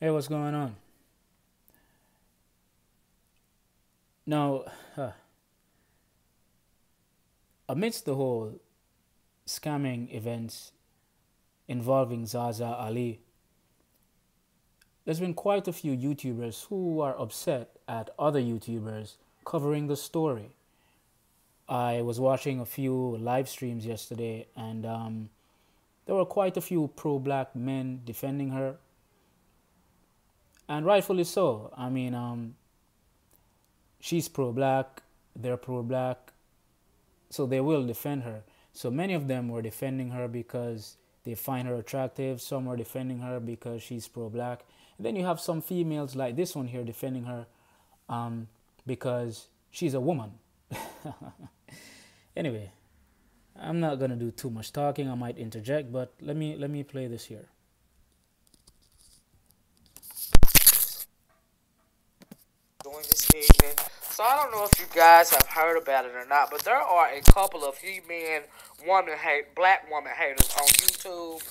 Hey, what's going on? Now, uh, amidst the whole scamming events involving Zaza Ali, there's been quite a few YouTubers who are upset at other YouTubers covering the story. I was watching a few live streams yesterday, and there were quite a few pro black men defending her, and rightfully so. She's pro black, they're pro black, so they will defend her. So many of them were defending her because they find her attractive. Some were defending her because she's pro-black. And then you have some females like this one here defending her because she's a woman. Anyway, I'm not gonna do too much talking. I might interject, but let me play this here. Doing this evening. So I don't know if you guys have heard about it or not, but there are a couple of he-man black woman haters on YouTube,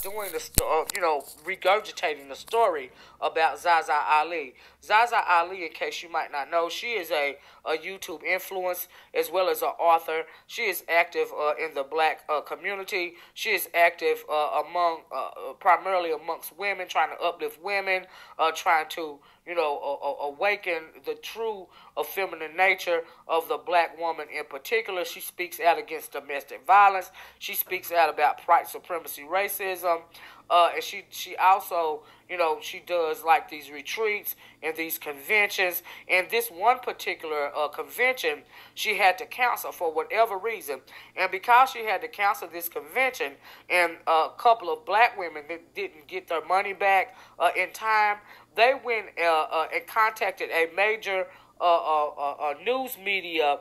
doing regurgitating the story about Zaza Ali. Zaza Ali, in case you might not know, she is a YouTube influence as well as an author. She is active in the black community. She is active primarily amongst women, trying to uplift women, trying to awaken the true feminine nature of the black woman in particular. She speaks out against domestic violence. She speaks out about white supremacy racism. And she also, she does like these retreats and these conventions. And this one particular convention, she had to cancel for whatever reason. And because she had to cancel this convention, and a couple of black women that didn't get their money back in time, they went and contacted a major news media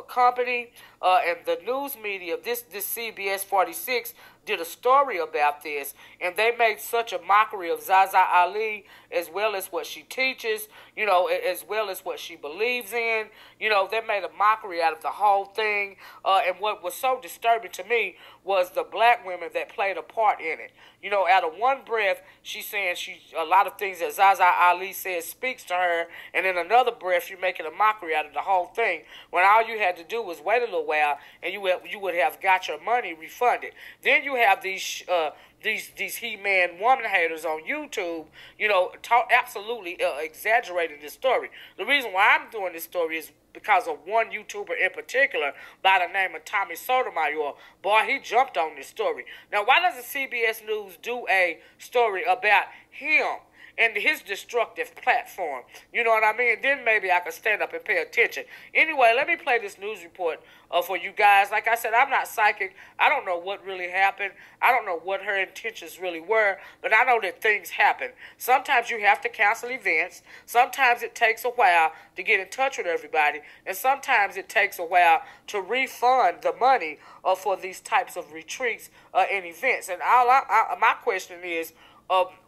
company, and the news media, this CBS 46 did a story about this, and they made such a mockery of Zaza Ali as well as what she teaches, as well as what she believes in. They made a mockery out of the whole thing, and what was so disturbing to me was the black women that played a part in it. Out of one breath, she's saying a lot of things that Zaza Ali says speaks to her, and in another breath, you're making a mockery out of the whole thing. When all you had to do was wait a little while, and you would have got your money refunded. Then you have these he-man woman haters on YouTube, absolutely exaggerating this story. The reason why I'm doing this story is because of one YouTuber in particular by the name of Tommy Sotomayor. Boy, he jumped on this story. Now, why doesn't CBS News do a story about him and his destructive platform? You know what I mean? Then maybe I could stand up and pay attention. Anyway, let me play this news report for you guys. Like I said, I'm not psychic. I don't know what really happened. I don't know what her intentions really were, but I know that things happen. Sometimes you have to cancel events. Sometimes it takes a while to get in touch with everybody, and sometimes it takes a while to refund the money for these types of retreats and events. And my question is,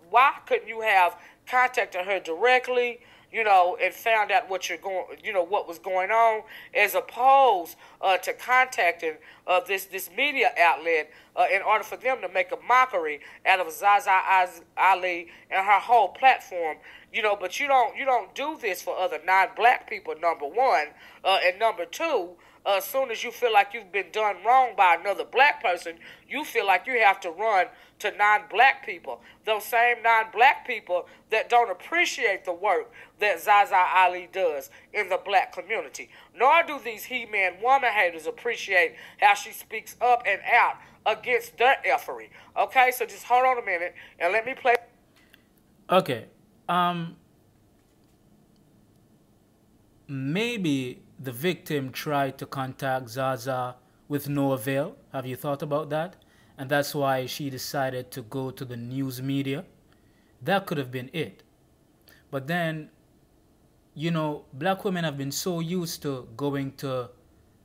why couldn't you have contacted her directly, and found out what was going on, as opposed to contacting this media outlet in order for them to make a mockery out of Zaza Ali and her whole platform. But you don't do this for other non-black people. Number one, and number two. As soon as you feel like you've been done wrong by another black person, you feel like you have to run to non-black people. Those same non-black people that don't appreciate the work that Zaza Ali does in the black community. Nor do these he-man woman haters appreciate how she speaks up and out against their effery. Okay, so just hold on a minute and let me play. Okay, maybe the victim tried to contact Zaza with no avail. Have you thought about that? And that's why she decided to go to the news media. That could have been it. But then, black women have been so used to going to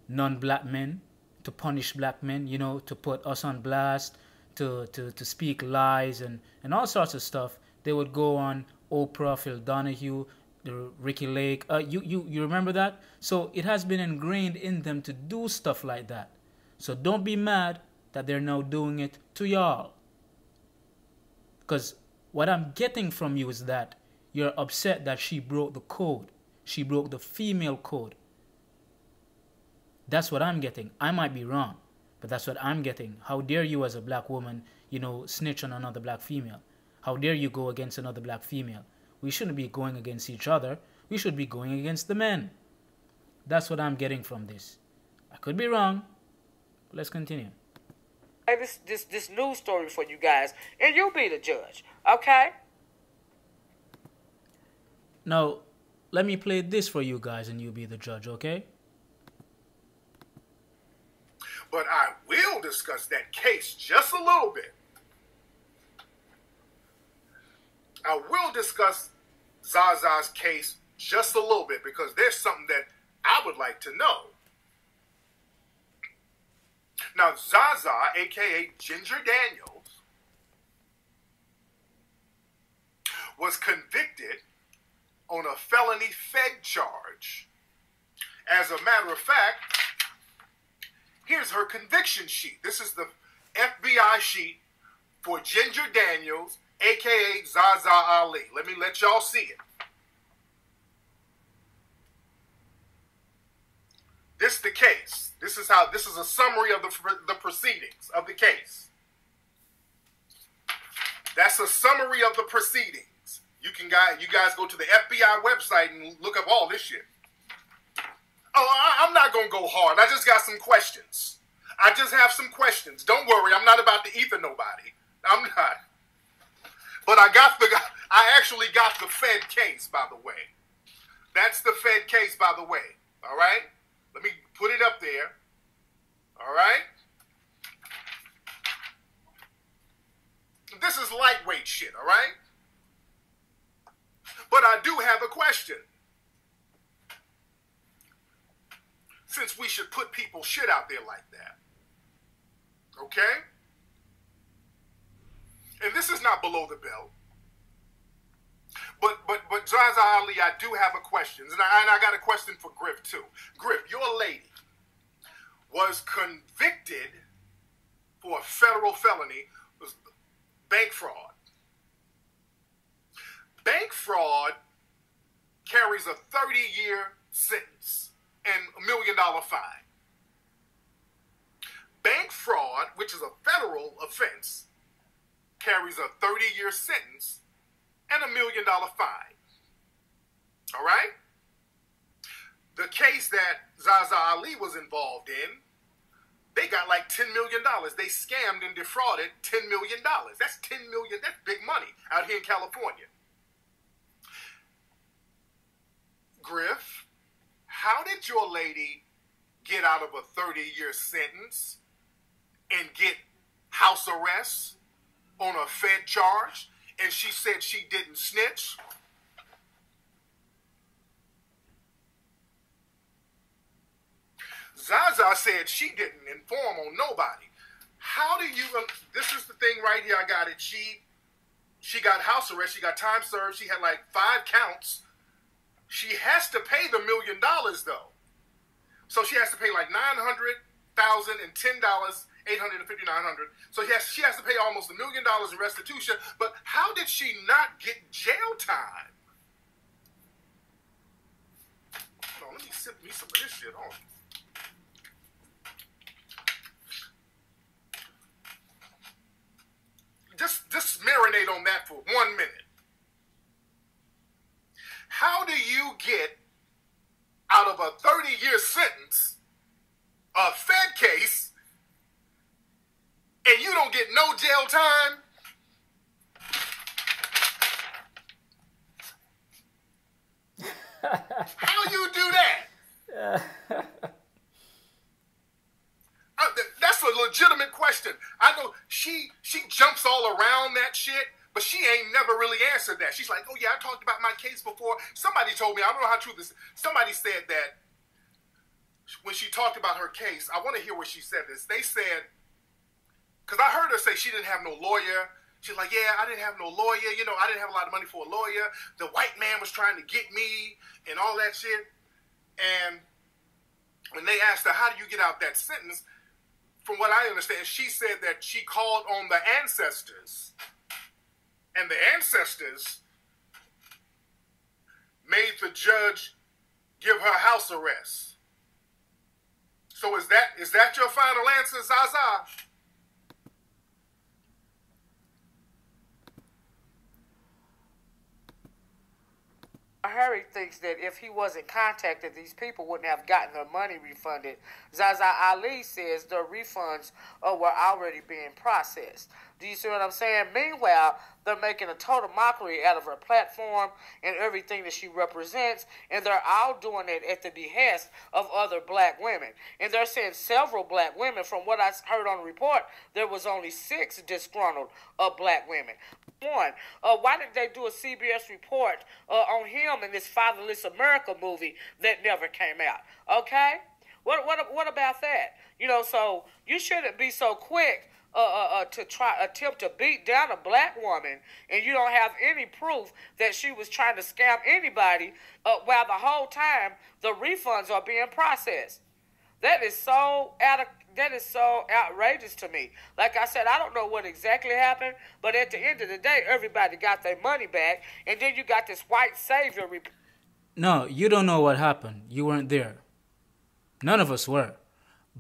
non-black men to punish black men, to put us on blast, to speak lies and all sorts of stuff. They would go on Oprah, Phil Donahue, the Ricky Lake. You remember that? So it has been ingrained in them to do stuff like that. So don't be mad that they're now doing it to y'all. Because What I'm getting from you is that you're upset that she broke the code. She broke the female code. That's what I'm getting. I might be wrong, but that's what I'm getting. How dare you as a black woman, snitch on another black female? How dare you go against another black female? We shouldn't be going against each other. We should be going against the men. That's what I'm getting from this. I could be wrong. But let's continue. This news story for you guys, and you be the judge, okay? Now, let me play this for you guys, and you be the judge, okay? But I will discuss that case just a little bit. I will discuss Zaza's case just a little bit because there's something that I would like to know. Now, Zaza, a.k.a. Ginger Daniels, was convicted on a felony Fed charge. As a matter of fact, here's her conviction sheet. This is the FBI sheet for Ginger Daniels, a.k.a. Zaza Ali. Let me let y'all see it. This is the case. This is a summary of the proceedings of the case. That's a summary of the proceedings. You guys go to the FBI website and look up all this shit. Oh, I'm not going to go hard. I just got some questions. I just have some questions. Don't worry. I'm not about to ether nobody. I'm not. But I actually got the Fed case, by the way. That's the Fed case, by the way. All right? Let me put it up there. All right? This is lightweight shit, all right? But I do have a question. Since we should put people's shit out there like that. Okay? And this is not below the belt. But Zaza Ali, I do have a question. And I got a question for Griff, too. Griff, your lady was convicted for a federal felony, was bank fraud. Bank fraud carries a 30-year sentence and $1 million fine. Bank fraud, which is a federal offense, carries a 30-year sentence and $1 million fine. All right? The case that Zaza Ali was involved in, they got like $10 million. They scammed and defrauded $10 million. That's $10 million. That's big money out here in California. Griff, how did your lady get out of a 30-year sentence and get house arrest on a Fed charge? And she said she didn't snitch? Zaza said she didn't inform on nobody. How do you, this is the thing right here, I got it. She got house arrest, she got time served, she had like 5 counts. She has to pay the $1 million though. So she has to pay like $900,000 and $10, $850, $900. So she has to pay almost $1 million in restitution. But how did she not get jail time? Hold on, let me sip me some of this shit on. Just marinate on that for 1 minute. How do you get out of a 30-year sentence, a Fed case, and you don't get no jail time? How you do that? That's a legitimate question. I know she jumps all around that shit, but she ain't never really answered that. She's like, oh yeah, I talked about my case before. Somebody told me, I don't know how true this is. Somebody said that when she talked about her case, I want to hear where she said this. They said, because I heard her say she didn't have no lawyer. She's like, yeah, I didn't have no lawyer. You know, I didn't have a lot of money for a lawyer. The white man was trying to get me and all that shit. And when they asked her, how do you get out that sentence? From what I understand, she said that she called on the ancestors and the ancestors made the judge give her house arrest. So is that your final answer, Zaza? Harry thinks that if he wasn't contacted, these people wouldn't have gotten their money refunded. Zaza Ali says the refunds were already being processed. Do you see what I'm saying? Meanwhile, they're making a total mockery out of her platform and everything that she represents, and they're all doing it at the behest of other black women. And they're saying several black women. From what I heard on the report, there was only 6 disgruntled black women. One, why didn't they do a CBS report on him in this Fatherless America movie that never came out? Okay? What about that? You know, so you shouldn't be so quick to attempt to beat down a black woman, and you don't have any proof that she was trying to scam anybody while the whole time the refunds are being processed. That is so outrageous to me. Like I said, I don't know what exactly happened, but at the end of the day, everybody got their money back, and then you got this white savior. No, you don't know what happened. You weren't there. None of us were.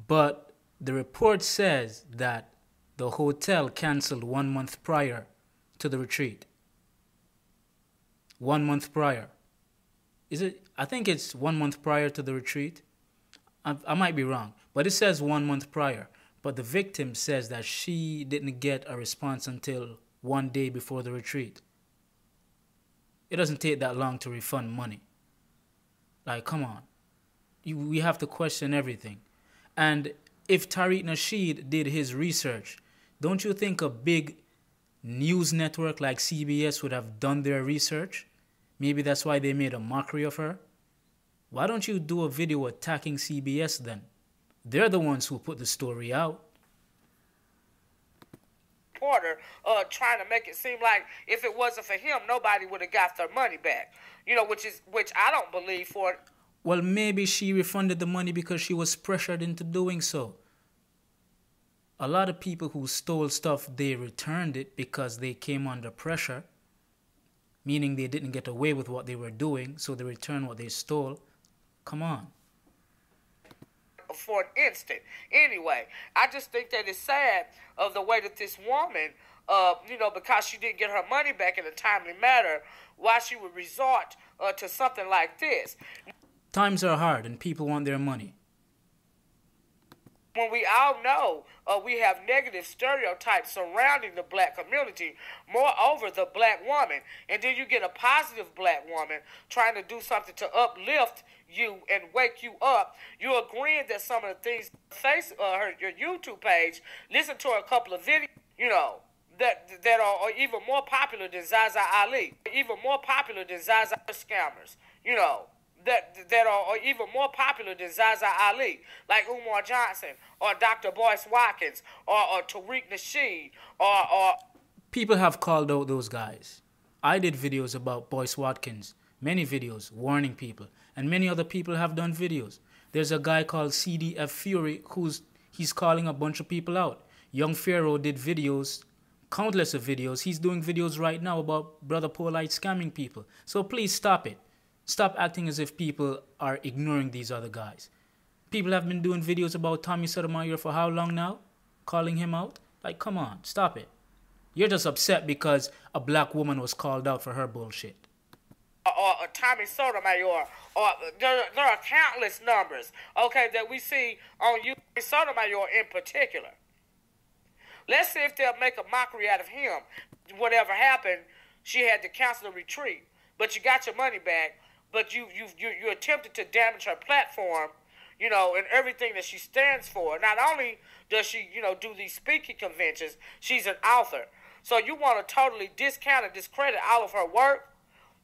But the report says that the hotel canceled 1 month prior to the retreat. 1 month prior. Is it? I think it's 1 month prior to the retreat. I might be wrong, but it says 1 month prior. But the victim says that she didn't get a response until 1 day before the retreat. It doesn't take that long to refund money. Like, come on. We have to question everything. And if Tariq Nasheed did his research, don't you think a big news network like CBS would have done their research? Maybe that's why they made a mockery of her. Why don't you do a video attacking CBS then? They're the ones who put the story out. Reporter trying to make it seem like if it wasn't for him, nobody would have got their money back. You know, which I don't believe for. Well, maybe she refunded the money because she was pressured into doing so. A lot of people who stole stuff, they returned it because they came under pressure, meaning they didn't get away with what they were doing, so they returned what they stole. Come on. For an instant. Anyway, I just think that it's sad of the way that this woman, you know, because she didn't get her money back in a timely manner, why she would resort to something like this. Times are hard and people want their money. When we all know we have negative stereotypes surrounding the black community, moreover the black woman, and then you get a positive black woman trying to do something to uplift you and wake you up, you're agreeing that some of the things your YouTube page, listen to a couple of videos, you know, that are even more popular than Zaza Ali, even more popular than Zaza scammers, you know. That are even more popular than Zaza Ali, like Umar Johnson, or Dr. Boyce Watkins, or Tariq Nasheed, or... People have called out those guys. I did videos about Boyce Watkins, many videos warning people, and many other people have done videos. There's a guy called CDF Fury he's calling a bunch of people out. Young Pharaoh did videos, countless of videos. He's doing videos right now about Brother Polite scamming people. So please stop it. Stop acting as if people are ignoring these other guys. People have been doing videos about Tommy Sotomayor for how long now? Calling him out? Like, come on, stop it. You're just upset because a black woman was called out for her bullshit. Or Tommy Sotomayor, or there are countless numbers, okay, that we see on YouTube, Sotomayor in particular. Let's see if they'll make a mockery out of him. Whatever happened, she had to cancel the retreat, but you got your money back. But you attempted to damage her platform, you know, and everything that she stands for. Not only does she, you know, do these speaking conventions, she's an author. So you want to totally discount and discredit all of her work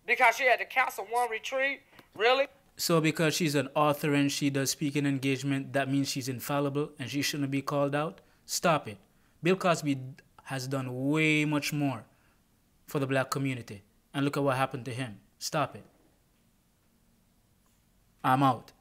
because she had to cancel one retreat? Really? So because she's an author and she does speaking engagement, that means she's infallible and she shouldn't be called out? Stop it. Bill Cosby has done way much more for the black community. And look at what happened to him. Stop it. I'm out.